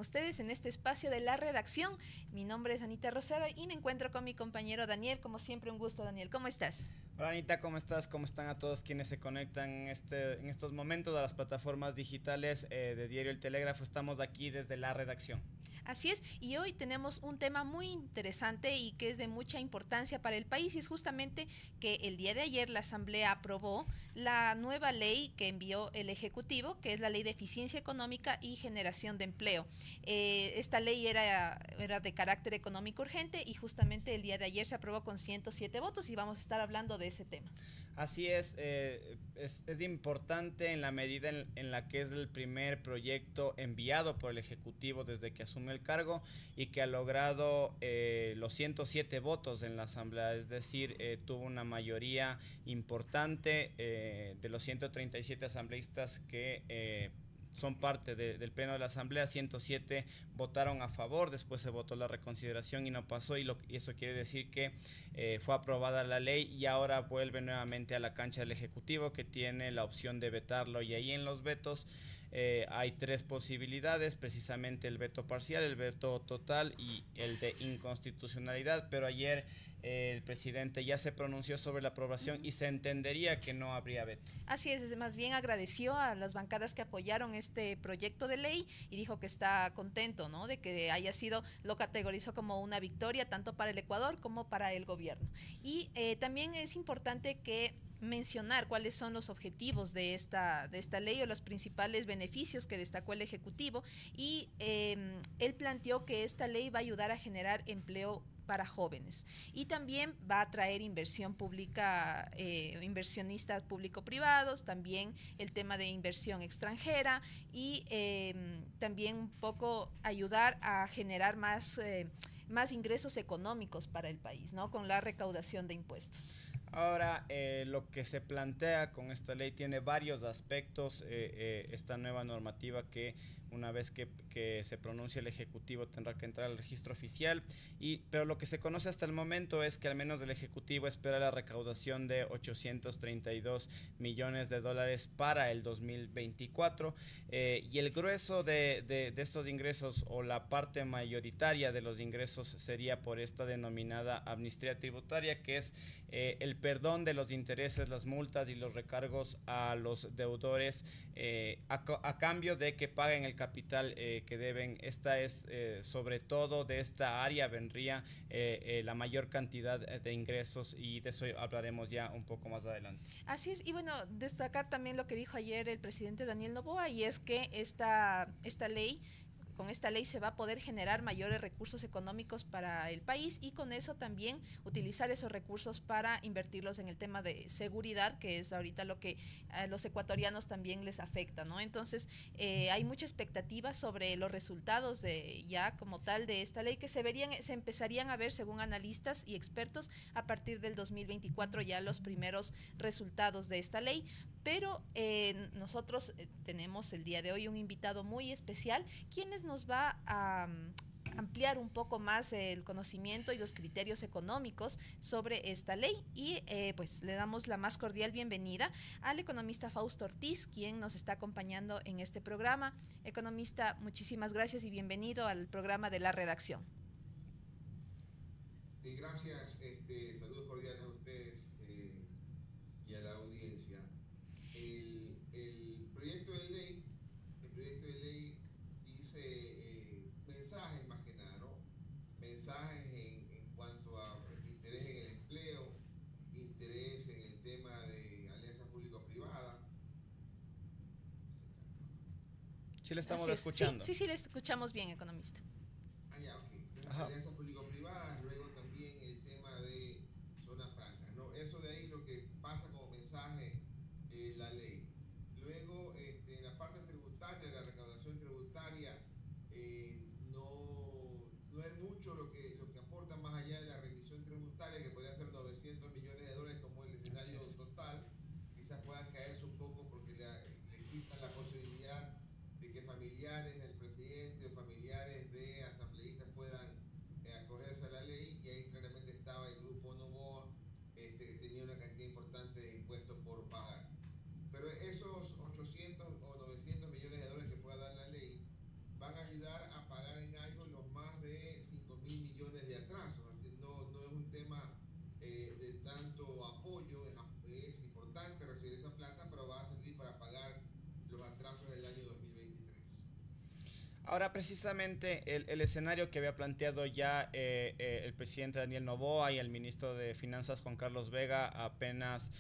ustedes en este espacio de la redacción. Mi nombre es Anita Rosero y me encuentro con mi compañero Daniel. Como siempre, un gusto, Daniel. ¿Cómo estás? Hola Anita, ¿cómo estás? ¿Cómo están a todos quienes se conectan en estos momentos a las plataformas digitales de Diario El Telégrafo? Estamos aquí desde la redacción. Así es, y hoy tenemos un tema muy interesante y que es de mucha importancia para el país, y es justamente que el día de ayer la Asamblea aprobó la nueva ley que envió el Ejecutivo, que es la Ley de Eficiencia Económica y Generación de Empleo. Esta ley era de carácter económico urgente y justamente el día de ayer se aprobó con 107 votos y vamos a estar hablando de ese tema. Así es importante en la medida en la que es el primer proyecto enviado por el Ejecutivo desde que asume el cargo y que ha logrado los 107 votos en la Asamblea, es decir, tuvo una mayoría importante de los 137 asambleístas que son parte del Pleno de la Asamblea. 107 votaron a favor, después se votó la reconsideración y no pasó, y eso quiere decir que fue aprobada la ley y ahora vuelve nuevamente a la cancha del Ejecutivo, que tiene la opción de vetarlo, y ahí en los vetos hay tres posibilidades, precisamente el veto parcial, el veto total y el de inconstitucionalidad, pero ayer el presidente ya se pronunció sobre la aprobación y se entendería que no habría veto. Así es, más bien agradeció a las bancadas que apoyaron este proyecto de ley y dijo que está contento, ¿no?, de que haya sido, lo categorizó como una victoria tanto para el Ecuador como para el gobierno. Y también es importante que mencionar cuáles son los objetivos de esta ley o los principales beneficios que destacó el Ejecutivo, y él planteó que esta ley va a ayudar a generar empleo para jóvenes y también va a traer inversión pública, inversionistas público-privados, también el tema de inversión extranjera y también un poco ayudar a generar más ingresos económicos para el país, ¿no?, con la recaudación de impuestos. Ahora, lo que se plantea con esta ley tiene varios aspectos. Esta nueva normativa, que una vez que se pronuncie el Ejecutivo tendrá que entrar al registro oficial, pero lo que se conoce hasta el momento es que al menos el Ejecutivo espera la recaudación de 832 millones de dólares para el 2024, y el grueso de estos ingresos, o la parte mayoritaria de los ingresos, sería por esta denominada amnistía tributaria, que es el perdón de los intereses, las multas y los recargos a los deudores a cambio de que paguen el capital que deben. Esta es, sobre todo de esta área vendría la mayor cantidad de ingresos, y de eso hablaremos ya un poco más adelante. Así es, y bueno, destacar también lo que dijo ayer el presidente Daniel Noboa, y es que esta ley, con esta ley se va a poder generar mayores recursos económicos para el país, y con eso también utilizar esos recursos para invertirlos en el tema de seguridad, que es ahorita lo que a los ecuatorianos también les afecta, ¿no? Entonces, hay mucha expectativa sobre los resultados de ya como tal de esta ley, que se empezarían a ver, según analistas y expertos, a partir del 2024 ya los primeros resultados de esta ley. Pero nosotros tenemos el día de hoy un invitado muy especial, quien nos va a ampliar un poco más el conocimiento y los criterios económicos sobre esta ley, y pues le damos la más cordial bienvenida al economista Fausto Ortiz, quien nos está acompañando en este programa. Economista, muchísimas gracias y bienvenido al programa de la redacción. Gracias, saludos cordiales a ustedes y a la audiencia. El proyecto de ley dice mensajes más que nada, ¿no? Mensajes en cuanto a interés en el empleo, interés en el tema de alianza público-privada. Sí, le estamos escuchando. Sí, le escuchamos bien, economista. Ya, ok. Entonces, alianzas público-privadas, luego también el tema de zonas francas, ¿no? Eso de ahí lo que pasa como mensaje la ley. Luego, en la parte tributaria, la recaudación tributaria, no es mucho lo que aporta más allá de la rendición tributaria, que podría ser 900 millones de dólares como el escenario total. Quizás puedan caerse un poco porque le quitan la posibilidad de que familiares del presidente o familiares de asambleístas puedan Ahora, precisamente, el escenario que había planteado ya el presidente Daniel Noboa y el ministro de Finanzas Juan Carlos Vega apenas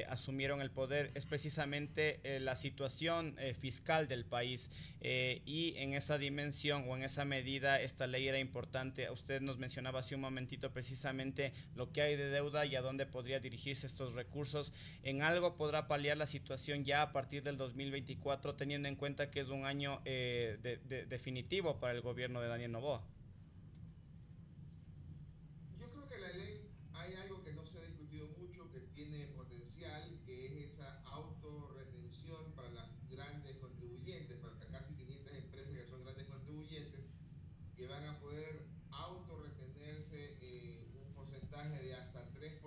asumieron el poder es precisamente la situación fiscal del país, y en esa dimensión o en esa medida esta ley era importante. Usted nos mencionaba hace un momentito precisamente lo que hay de deuda y a dónde podría dirigirse estos recursos. ¿En algo podrá paliar la situación ya a partir del 2024, teniendo en cuenta que es un año definitivo para el gobierno de Daniel Noboa? Yo creo que la ley, hay algo que no se ha discutido mucho, que tiene potencial, que es esa autorretención para las grandes contribuyentes, para casi 500 empresas que son grandes contribuyentes, que van a poder autorretenerse un porcentaje de hasta 3%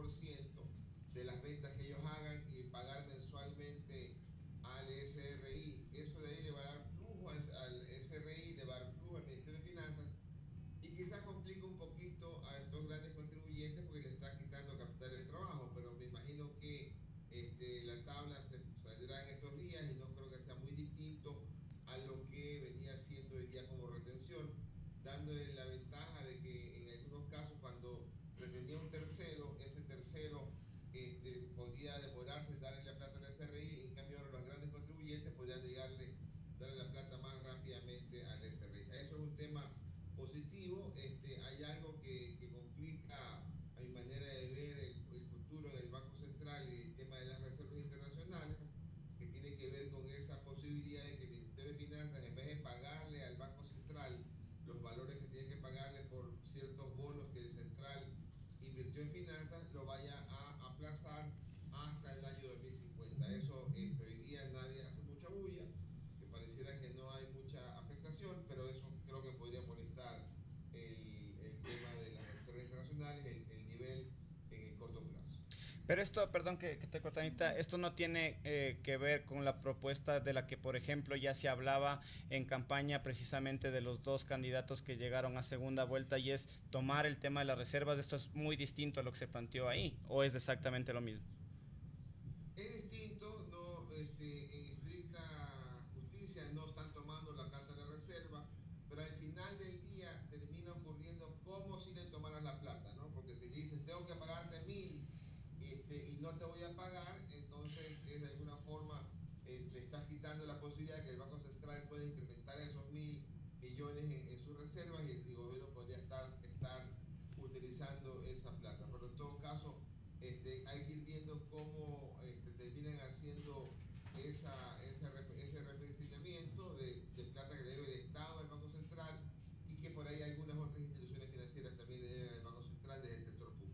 de las ventas que ellos hagan y pagar mensualmente al SRI. Eso de ahí le va a dar flujo al SRI, le va a dar flujo al Ministerio de Finanzas y quizás complica un poquito a estos grandes contribuyentes porque les está quitando capital de trabajo, pero me imagino que la tabla se saldrá en estos días y no creo que sea muy distinto a lo que venía siendo hoy día como retención, dándole la ventaja de que en algunos casos cuando retenía un tercero, ese tercero podía demorarse en darle la plata al SRI, en cambio ahora los grandes contribuyentes podrían darle la plata más rápidamente al SRI. Eso es un tema positivo. Hay algo que complica a mi manera de ver el futuro del Banco Central y el tema de las reservas internacionales, que tiene que ver con esa posibilidad de que el Ministerio de Finanzas, en vez de pagarle al Banco Central los valores que tiene que pagarle por ciertos bonos que el Central invirtió en finanzas, lo vaya a aplazar hasta el año 2050. Eso hoy día nadie hace mucha bulla, que pareciera que no hay mucha afectación, pero eso creo que podría molestar el tema de las reservas internacionales, el nivel en el corto plazo. Pero esto, perdón que te corte, Anita, esto no tiene que ver con la propuesta de la que, por ejemplo, ya se hablaba en campaña precisamente de los dos candidatos que llegaron a segunda vuelta, y es tomar el tema de las reservas. ¿Esto es muy distinto a lo que se planteó ahí o es exactamente lo mismo? Es distinto, no, en estricta justicia no están tomando la plata de reserva, pero al final del día termina ocurriendo como si le tomaran la plata, ¿no? Porque si le dices, tengo que pagarte 1000 y no te voy a pagar, entonces de alguna forma le estás quitando la posibilidad de que el Banco Central pueda incrementar esos 1000 millones en sus reservas y el gobierno podría estar utilizando esa plata. Pero en todo caso, hay que ir viendo cómo terminan haciendo ese refinamiento de plata que debe el Estado al Banco Central y que por ahí algunas otras instituciones financieras también le deben al Banco Central desde el sector público.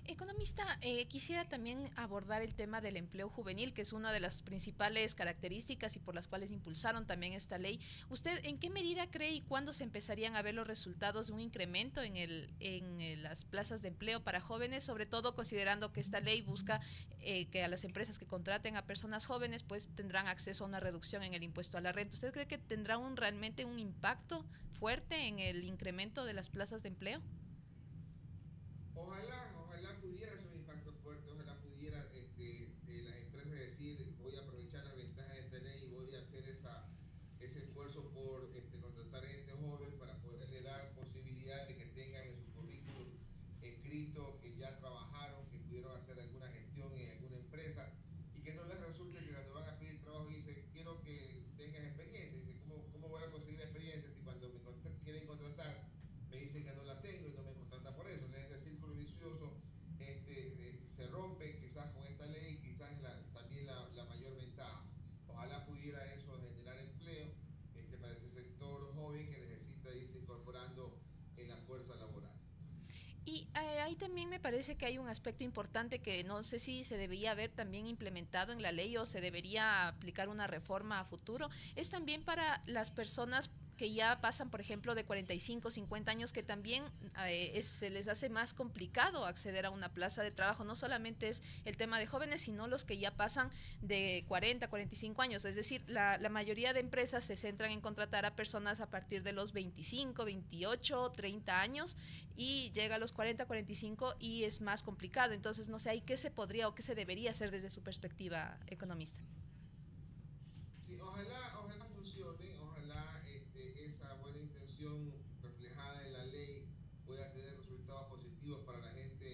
Economista, quisiera también abordar el tema del empleo juvenil, que es una de las principales características y por las cuales impulsaron también esta ley. ¿Usted en qué medida cree y cuándo se empezarían a ver los resultados de un incremento en las plazas de empleo para jóvenes, sobre todo considerando que esta ley busca que a las empresas que contraten a personas jóvenes pues tendrán acceso a una reducción en el impuesto a la renta? ¿Usted cree que tendrá realmente un impacto fuerte en el incremento de las plazas de empleo? Ojalá pudiera ser un impacto fuerte, ojalá pudiera las empresas decir, voy a aprovechar las ventajas de esta ley y voy a hacer ese esfuerzo por contratar gente joven para poderle dar posibilidad de que tengan en su currículum escrito que ya trabajaron, que pudieron hacer alguna gestión en alguna empresa y que no les resulte que cuando van a pedir trabajo dicen, quiero que tengas experiencia. Dicen, ¿cómo voy a conseguir experiencia si cuando me quieren contratar me dicen que no la tengo y no me contratan por eso? Entonces, ese círculo vicioso se rompe quizás con esta ley, quizás también la mayor ventaja. Ojalá pudiera eso generar empleo para ese sector joven que necesita irse incorporando en la fuerza laboral. Y ahí también me parece que hay un aspecto importante que no sé si se debería haber también implementado en la ley o se debería aplicar una reforma a futuro. Es también para las personas que ya pasan, por ejemplo, de 45, 50 años, que también se les hace más complicado acceder a una plaza de trabajo. No solamente es el tema de jóvenes, sino los que ya pasan de 40, 45 años. Es decir, la mayoría de empresas se centran en contratar a personas a partir de los 25, 28, 30 años y llega a los 40, 45 y es más complicado. Entonces, no sé, ¿ahí qué se podría o qué se debería hacer desde su perspectiva, economista? Sí, ojalá funcione, ojalá incentivos para la gente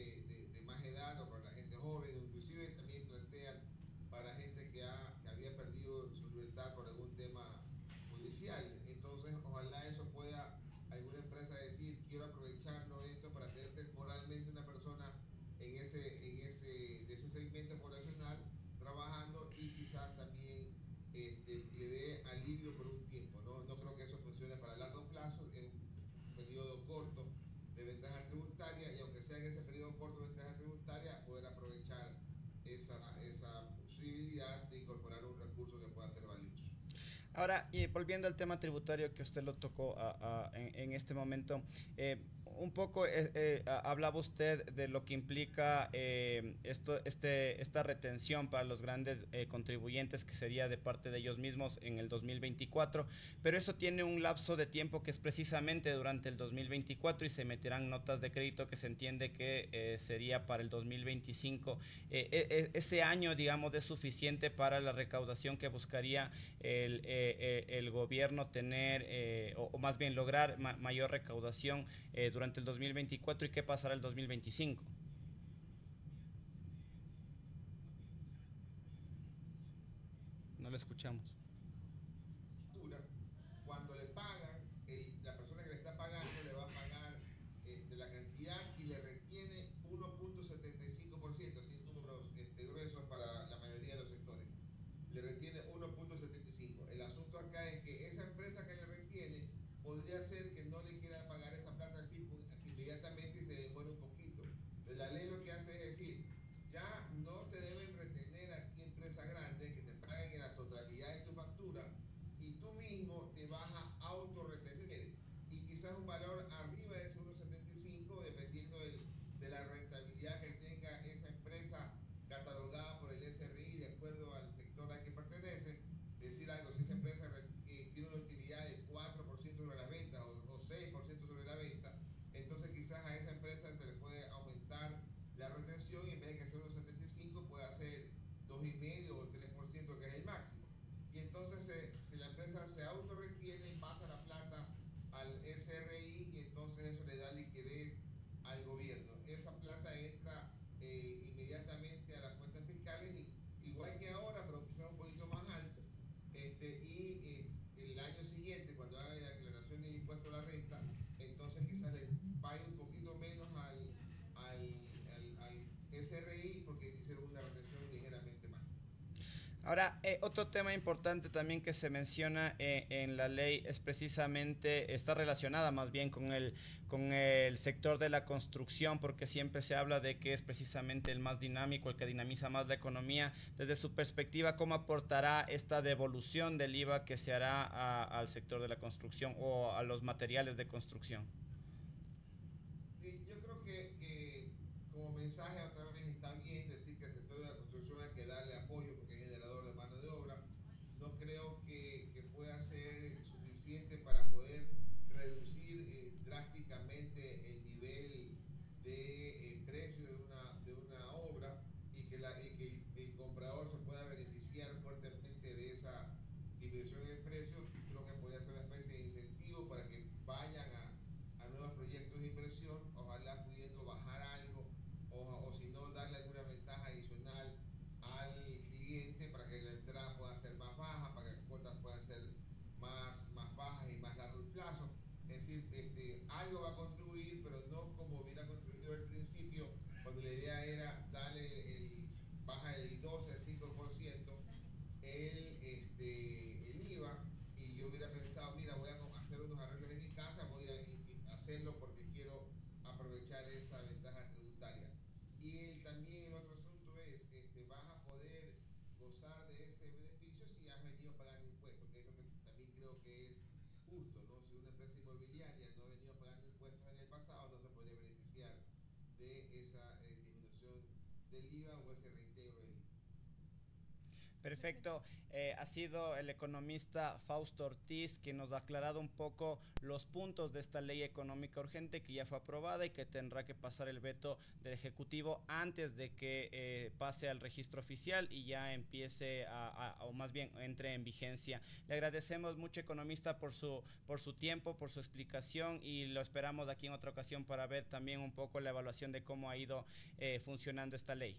de más edad o para la gente joven, inclusive también plantean para gente que había perdido su libertad por algún tema judicial. Entonces, ojalá eso pueda alguna empresa decir, quiero aprovecharlo esto para tener temporalmente una persona de ese segmento poblacional trabajando y quizás también le dé alivio por un tiempo. No creo que eso funcione para largo plazo, es un periodo corto de ventaja tributaria y aunque sea en ese periodo corto de ventaja tributaria, poder aprovechar esa posibilidad de incorporar un recurso que pueda ser valioso. Ahora, y volviendo al tema tributario que usted lo tocó en este momento, un poco hablaba usted de lo que implica esta retención para los grandes contribuyentes, que sería de parte de ellos mismos en el 2024, pero eso tiene un lapso de tiempo que es precisamente durante el 2024 y se meterán notas de crédito que se entiende que sería para el 2025. Ese año, digamos, es suficiente para la recaudación que buscaría el gobierno tener, o más bien lograr mayor recaudación durante el 2024, y qué pasará el 2025. No lo escuchamos. Cuando le pagan, la persona que le está pagando le va a pagar la cantidad y le retiene 1.75%, así números gruesos para la mayoría de los sectores. Le retiene 1.75. El asunto acá es que esa empresa que le retiene podría ser que no le quiera pagar esa plata al fisco inmediatamente y se demore un poquito. Pero la ley lo que hace es decir, ya no te deben retener a ti, empresa grande, que te paguen en la totalidad de tu factura y tú mismo te vas a autorretener y quizás un valor arriba de ese 1.75 dependiendo de la rentabilidad que tenga esa empresa catalogada por el SRI de acuerdo al sector al que pertenece. Decir algo, si esa empresa tiene una utilidad de 4% sobre la venta o 6% sobre la venta, entonces quizás a esa empresa se le puede aumentar la retención y en vez de que sea 1.75 puede hacer 2,5 o 3%, que es el máximo. Y entonces si la empresa se autorretiene, pasa la plata al SRI y entonces eso le da liquidez al gobierno. Esa plata entra inmediatamente a las cuentas fiscales, igual que ahora, pero quizás un poquito más alto. El año siguiente, cuando haga la declaración de impuesto a la renta, entonces quizás le pague un poquito menos al SRI porque hicieron una retención ligeramente más. Ahora, otro tema importante también que se menciona en la ley es precisamente, está relacionada más bien con el sector de la construcción, porque siempre se habla de que es precisamente el más dinámico, el que dinamiza más la economía. Desde su perspectiva, ¿cómo aportará esta devolución del IVA que se hará al sector de la construcción o a los materiales de construcción? Sí, yo creo que como mensaje otra vez está bien decir que al sector de la construcción hay que darle apoyo porque es generador de mano de obra. No creo que pueda ser suficiente para poder reducir drásticamente el nivel de precio de una obra y que el comprador se pueda beneficiar fuertemente de esa disminución de precio. Creo que podría ser una especie de incentivo para que vayan a nuevos proyectos de inversión, ojalá pudiendo bajar algo o si no darle alguna ventaja adicional al cliente para que la entrada pueda ser más baja, para que las cuotas puedan ser más bajas y más largo plazo. Es decir, algo va a contribuir, pero no como hubiera contribuido al principio, cuando la idea era darle baja del 12 al 5% el IVA, y yo hubiera pensado, mira, voy a hacer unos arreglos en mi casa, voy a hacerlo porque quiero aprovechar esa ventaja tributaria. Y también el otro asunto es, vas a poder gozar de ese beneficio si has venido pagando impuestos, que es lo que también creo que es justo, ¿no? Si una empresa inmobiliaria no ha venido pagando impuestos en el pasado, no se podría beneficiar de esa disminución del IVA o ese reintegro del IVA. Perfecto. Ha sido el economista Fausto Ortiz quien nos ha aclarado un poco los puntos de esta ley económica urgente que ya fue aprobada y que tendrá que pasar el veto del Ejecutivo antes de que pase al registro oficial y ya empiece o más bien entre en vigencia. Le agradecemos mucho, economista, por su tiempo, por su explicación, y lo esperamos aquí en otra ocasión para ver también un poco la evaluación de cómo ha ido funcionando esta ley.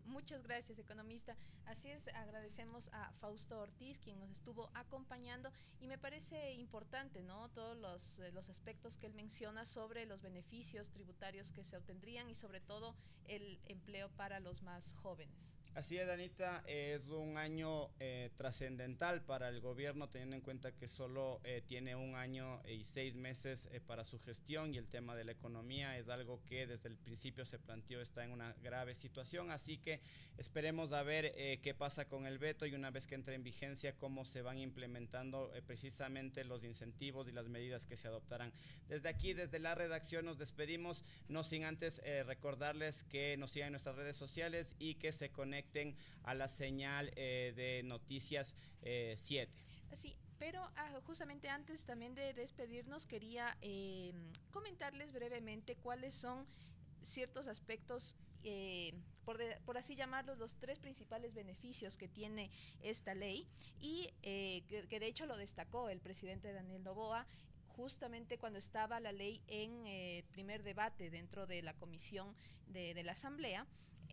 Muchas gracias, economista. Así es, agradecemos a Fausto Ortiz, quien nos estuvo acompañando, y me parece importante, ¿no?, todos los aspectos que él menciona sobre los beneficios tributarios que se obtendrían y sobre todo el empleo para los más jóvenes. Así es, Anita, es un año trascendental para el gobierno, teniendo en cuenta que solo tiene un año y 6 meses para su gestión, y el tema de la economía es algo que desde el principio se planteó está en una grave situación, así que esperemos a ver qué pasa con el veto, y una vez que entre en vigencia cómo se van implementando precisamente los incentivos y las medidas que se adoptarán. Desde aquí, desde la redacción, nos despedimos, no sin antes recordarles que nos sigan en nuestras redes sociales y que se conecten a la señal de Noticias 7. Sí, pero justamente antes también de despedirnos quería comentarles brevemente cuáles son ciertos aspectos, por así llamarlos, los 3 principales beneficios que tiene esta ley, y que de hecho lo destacó el presidente Daniel Noboa justamente cuando estaba la ley en primer debate dentro de la comisión de la Asamblea.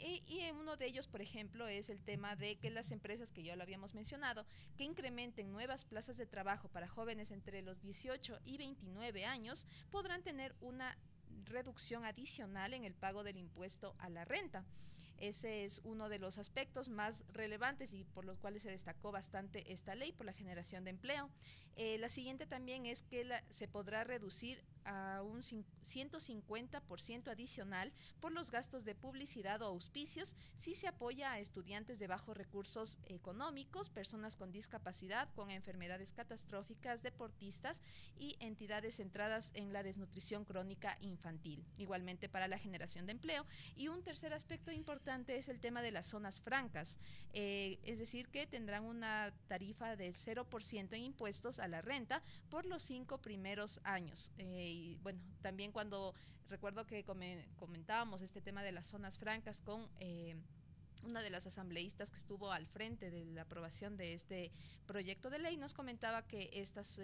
Y uno de ellos, por ejemplo, es el tema de que las empresas, que ya lo habíamos mencionado, que incrementen nuevas plazas de trabajo para jóvenes entre los 18 y 29 años, podrán tener una reducción adicional en el pago del impuesto a la renta. Ese es uno de los aspectos más relevantes y por los cuales se destacó bastante esta ley, por la generación de empleo. La siguiente también es que se podrá reducir a un 150% adicional por los gastos de publicidad o auspicios si se apoya a estudiantes de bajos recursos económicos, personas con discapacidad, con enfermedades catastróficas, deportistas y entidades centradas en la desnutrición crónica infantil. Igualmente para la generación de empleo. Y un tercer aspecto importante es el tema de las zonas francas, es decir, que tendrán una tarifa del 0% en impuestos a la renta por los 5 primeros años. Y bueno, también cuando recuerdo que comentábamos este tema de las zonas francas con una de las asambleístas que estuvo al frente de la aprobación de este proyecto de ley, nos comentaba que estas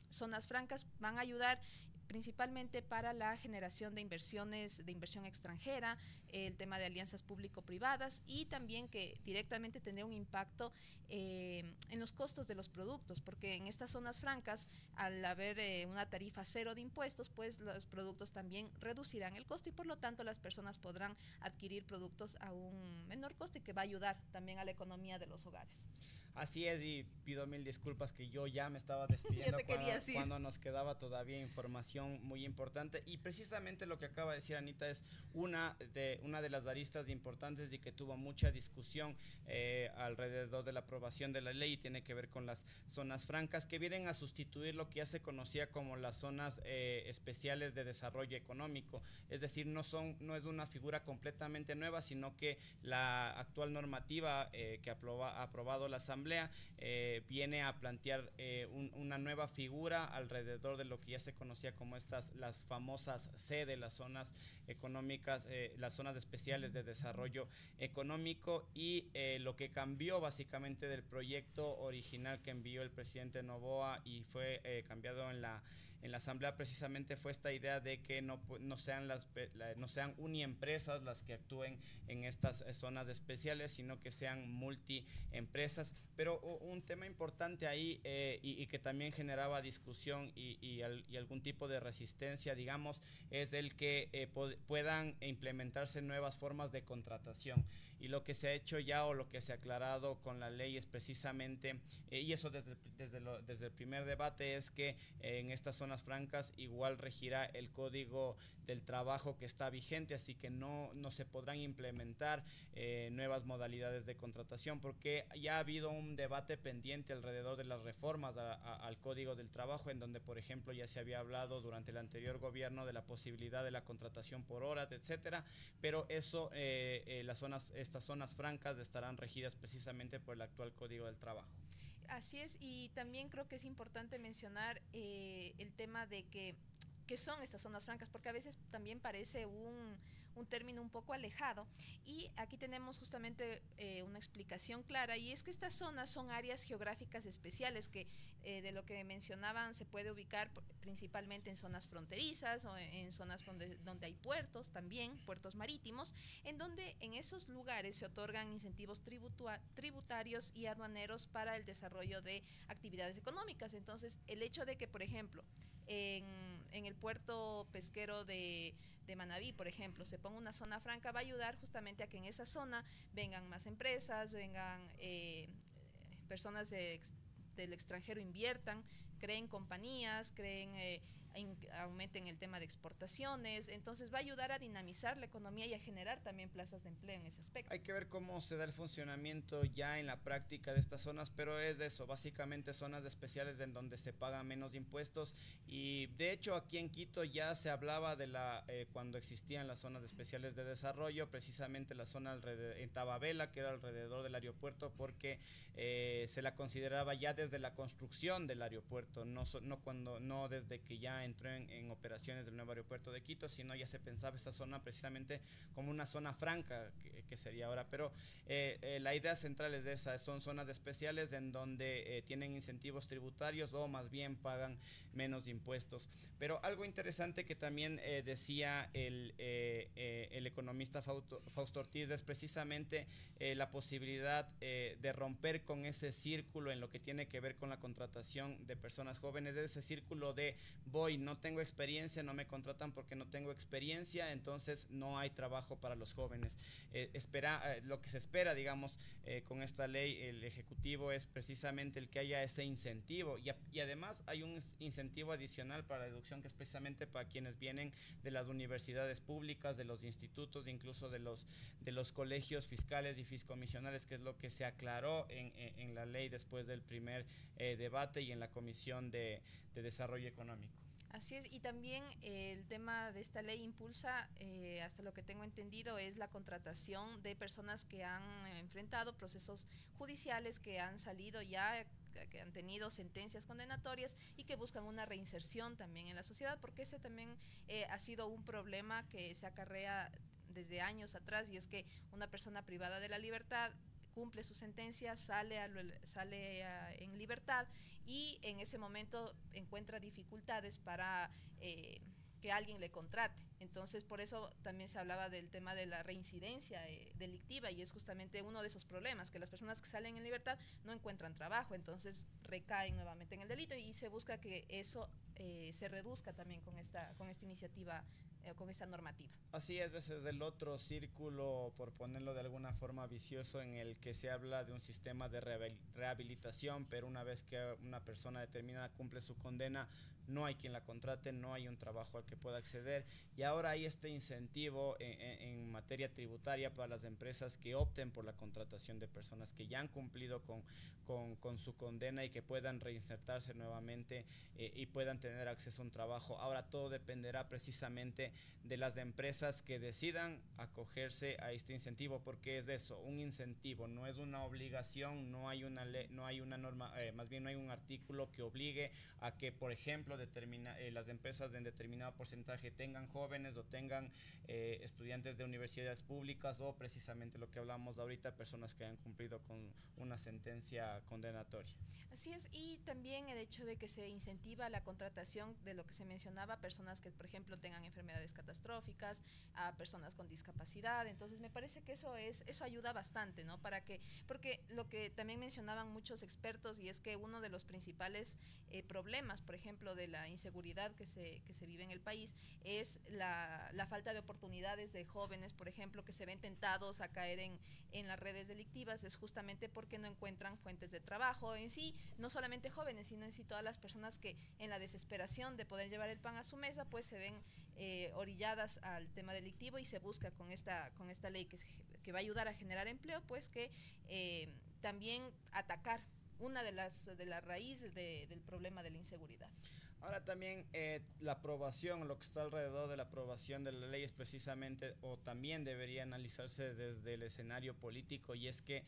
zonas francas van a ayudar principalmente para la generación de inversiones, de inversión extranjera, el tema de alianzas público-privadas, y también que directamente tendría un impacto en los costos de los productos, porque en estas zonas francas, al haber una tarifa cero de impuestos, pues los productos también reducirán el costo y por lo tanto las personas podrán adquirir productos a un menor costo, y que va a ayudar también a la economía de los hogares. Así es, y pido mil disculpas que yo ya me estaba despidiendo cuando nos quedaba todavía información muy importante, y precisamente lo que acaba de decir Anita es una de las aristas importantes y que tuvo mucha discusión alrededor de la aprobación de la ley, y tiene que ver con las zonas francas, que vienen a sustituir lo que ya se conocía como las zonas especiales de desarrollo económico. Es decir, no es una figura completamente nueva, sino que la actual normativa que ha aprobado la Asamblea viene a plantear una nueva figura alrededor de lo que ya se conocía como las famosas sede, las zonas económicas, las zonas especiales de desarrollo económico, y lo que cambió básicamente del proyecto original que envió el presidente Noboa y fue cambiado en la Asamblea precisamente fue esta idea de que no sean uniempresas las que actúen en estas zonas especiales, sino que sean multiempresas. Pero un tema importante ahí y que también generaba discusión y algún tipo de resistencia, digamos, es el que puedan implementarse nuevas formas de contratación. Y lo que se ha hecho ya, o lo que se ha aclarado con la ley, es precisamente, y eso desde el primer debate, es que en estas zonas zonas francas, igual regirá el Código del Trabajo que está vigente, así que no se podrán implementar nuevas modalidades de contratación, porque ya ha habido un debate pendiente alrededor de las reformas al Código del Trabajo, en donde, por ejemplo, ya se había hablado durante el anterior gobierno de la posibilidad de la contratación por horas, etcétera, pero eso, estas zonas francas estarán regidas precisamente por el actual Código del Trabajo. Así es, y también creo que es importante mencionar el tema de qué son estas zonas francas, porque a veces también parece un término un poco alejado, y aquí tenemos justamente una explicación clara, y es que estas zonas son áreas geográficas especiales que de lo que mencionaban se puede ubicar principalmente en zonas fronterizas o en zonas donde hay puertos también, puertos marítimos, en donde en esos lugares se otorgan incentivos tributarios y aduaneros para el desarrollo de actividades económicas. Entonces, el hecho de que, por ejemplo, en el puerto pesquero de Manabí, por ejemplo, se ponga una zona franca, va a ayudar justamente a que en esa zona vengan más empresas, vengan personas del extranjero, inviertan, creen compañías, aumenten el tema de exportaciones. Entonces va a ayudar a dinamizar la economía y a generar también plazas de empleo en ese aspecto. Hay que ver cómo se da el funcionamiento ya en la práctica de estas zonas, pero es de eso, básicamente zonas especiales en donde se pagan menos impuestos, y de hecho aquí en Quito ya se hablaba de cuando existían las zonas especiales de desarrollo, precisamente la zona en Tababela, que era alrededor del aeropuerto, porque se la consideraba ya desde la construcción del aeropuerto, no desde que ya entró en operaciones del nuevo aeropuerto de Quito, sino ya se pensaba esta zona precisamente como una zona franca que sería ahora, pero la idea central es esa, son zonas especiales en donde tienen incentivos tributarios o más bien pagan menos impuestos. Pero algo interesante que también decía el economista Fausto Ortiz es precisamente la posibilidad de romper con ese círculo en lo que tiene que ver con la contratación de personas jóvenes, de ese círculo de no tengo experiencia, no me contratan porque no tengo experiencia, entonces no hay trabajo para los jóvenes. Lo que se espera, digamos, con esta ley, el Ejecutivo, es precisamente el que haya ese incentivo, y además hay un incentivo adicional para la deducción, que es precisamente para quienes vienen de las universidades públicas, de los institutos, incluso de los colegios fiscales y fiscomisionales, que es lo que se aclaró en la ley después del primer debate y en la Comisión de Desarrollo Económico. Así es, y también el tema de esta ley impulsa, hasta lo que tengo entendido, es la contratación de personas que han enfrentado procesos judiciales, que han salido ya, que han tenido sentencias condenatorias y que buscan una reinserción también en la sociedad, porque ese también ha sido un problema que se acarrea desde años atrás, y es que una persona privada de la libertad cumple su sentencia, sale en libertad, y en ese momento encuentra dificultades para que alguien le contrate. Entonces, por eso también se hablaba del tema de la reincidencia delictiva, y es justamente uno de esos problemas, que las personas que salen en libertad no encuentran trabajo, entonces recaen nuevamente en el delito, y se busca que eso se reduzca también con esta iniciativa, con esta normativa. Así es, ese es el otro círculo, por ponerlo de alguna forma, vicioso, en el que se habla de un sistema de rehabilitación, pero una vez que una persona determinada cumple su condena, no hay quien la contrate, no hay un trabajo al que pueda acceder, y ahora hay este incentivo en materia tributaria para las empresas que opten por la contratación de personas que ya han cumplido con su condena y que puedan reinsertarse nuevamente y puedan tener acceso a un trabajo. Ahora todo dependerá precisamente de las empresas que decidan acogerse a este incentivo, porque es de eso, un incentivo, no es una obligación, no hay una ley, no hay una norma, más bien no hay un artículo que obligue a que, por ejemplo, las empresas en determinado porcentaje tengan jóvenes o tengan estudiantes de universidades públicas, o precisamente lo que hablamos ahorita, personas que hayan cumplido con una sentencia condenatoria. Así es, y también el hecho de que se incentiva la contratación de lo que se mencionaba, personas que, por ejemplo, tengan enfermedades catastróficas, a personas con discapacidad. Entonces me parece que eso ayuda bastante, ¿no? Porque lo que también mencionaban muchos expertos, y es que uno de los principales problemas, por ejemplo, de la inseguridad que se vive en el país es la falta de oportunidades de jóvenes, por ejemplo, que se ven tentados a caer en las redes delictivas, es justamente porque no encuentran fuentes de trabajo en sí, no solamente jóvenes, sino en sí todas las personas que en la desesperación de poder llevar el pan a su mesa, pues se ven orilladas al tema delictivo y se busca con esta ley que va a ayudar a generar empleo, pues que también atacar una de las raíces del problema de la inseguridad. Ahora también la aprobación, lo que está alrededor de la aprobación de la ley es precisamente, o también debería analizarse desde el escenario político, y es que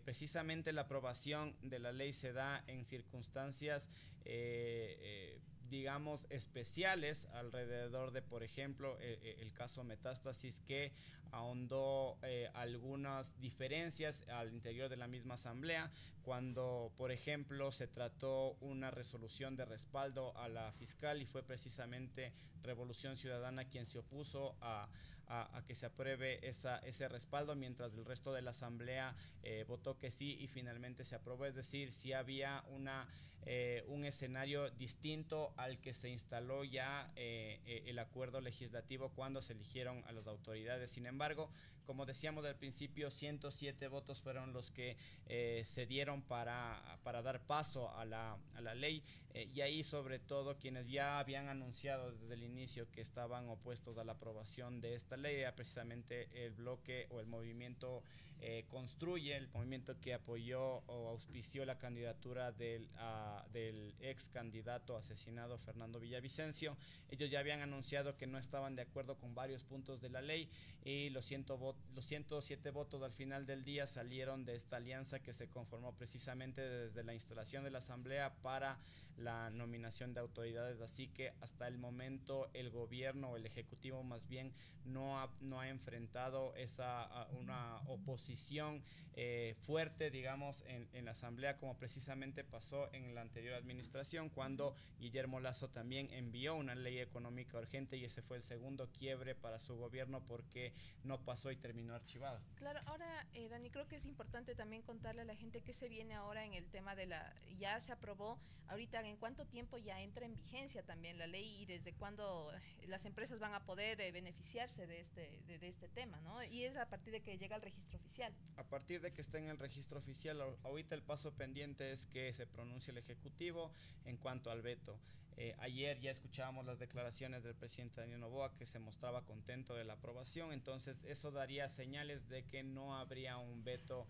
precisamente la aprobación de la ley se da en circunstancias digamos, especiales alrededor de, por ejemplo, el caso Metástasis, que ahondó algunas diferencias al interior de la misma asamblea, cuando, por ejemplo, se trató una resolución de respaldo a la fiscal y fue precisamente Revolución Ciudadana quien se opuso a que se apruebe ese respaldo, mientras el resto de la asamblea votó que sí y finalmente se aprobó. Es decir, sí había un escenario distinto al que se instaló ya el acuerdo legislativo cuando se eligieron a las autoridades. Sin embargo, como decíamos al principio, 107 votos fueron los que se dieron para dar paso a la ley, y ahí sobre todo quienes ya habían anunciado desde el inicio que estaban opuestos a la aprobación de esta ley era precisamente el bloque o el movimiento Construye, el movimiento que apoyó o auspició la candidatura del ex candidato asesinado Fernando Villavicencio. Ellos ya habían anunciado que no estaban de acuerdo con varios puntos de la ley, y los 107 votos al final del día salieron de esta alianza que se conformó precisamente desde la instalación de la asamblea para la nominación de autoridades. Así que hasta el momento el gobierno, o el ejecutivo más bien, no ha enfrentado una oposición fuerte, digamos, en la asamblea, como precisamente pasó en la anterior administración, cuando Guillermo Lasso también envió una ley económica urgente, y ese fue el segundo quiebre para su gobierno porque no pasó y terminó archivado. Claro, ahora Dani, creo que es importante también contarle a la gente qué se viene ahora en el tema de ya se aprobó, ahorita en cuánto tiempo ya entra en vigencia también la ley y desde cuándo las empresas van a poder beneficiarse de este tema, ¿no? Y es a partir de que llega el registro oficial. A partir de que esté en el registro oficial, ahorita el paso pendiente es que se pronuncie el Ejecutivo en cuanto al veto. Ayer ya escuchábamos las declaraciones del presidente Daniel Noboa, que se mostraba contento de la aprobación, entonces eso daría señales de que no habría un veto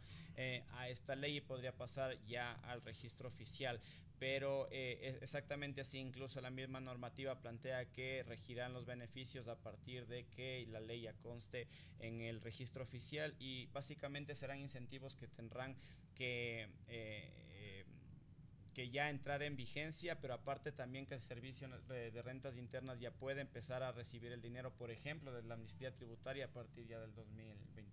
a esta ley y podría pasar ya al registro oficial. Pero exactamente así, incluso la misma normativa plantea que regirán los beneficios a partir de que la ley ya conste en el registro oficial, y básicamente serán incentivos que tendrán que ya entrar en vigencia, pero aparte también que el Servicio de Rentas Internas ya puede empezar a recibir el dinero, por ejemplo, de la amnistía tributaria a partir ya del 2024.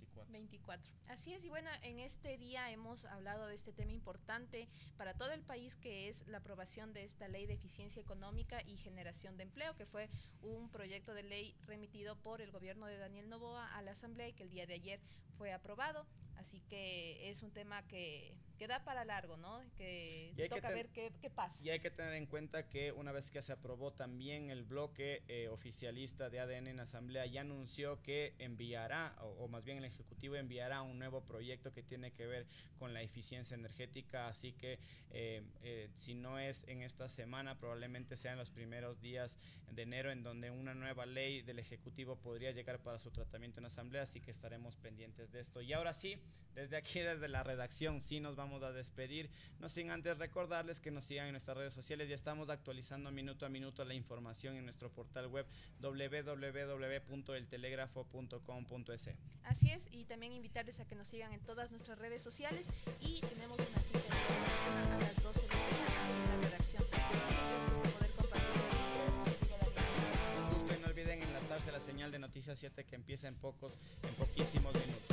Así es, y bueno, en este día hemos hablado de este tema importante para todo el país, que es la aprobación de esta ley de eficiencia económica y generación de empleo, que fue un proyecto de ley remitido por el gobierno de Daniel Noboa a la Asamblea y que el día de ayer fue aprobado. Así que es un tema que da para largo, ¿no? Que toca ver qué pasa. Y hay que tener en cuenta que una vez que se aprobó, también el bloque oficialista de ADN en Asamblea ya anunció que enviará, o más bien el Ejecutivo enviará un nuevo proyecto que tiene que ver con la eficiencia energética. Así que si no es en esta semana, probablemente sean los primeros días de enero en donde una nueva ley del Ejecutivo podría llegar para su tratamiento en Asamblea. Así que estaremos pendientes de esto. Y ahora sí, desde aquí, desde la redacción, sí nos vamos a despedir, no sin antes recordarles que nos sigan en nuestras redes sociales. Ya estamos actualizando minuto a minuto la información en nuestro portal web www.eltelegrafo.com.es. Así es, y también invitarles a que nos sigan en todas nuestras redes sociales, y tenemos una cita a las 12 de la mañana en la redacción. Poder compartir y no olviden enlazarse a la señal de Noticias 7, que empieza en poquísimos minutos.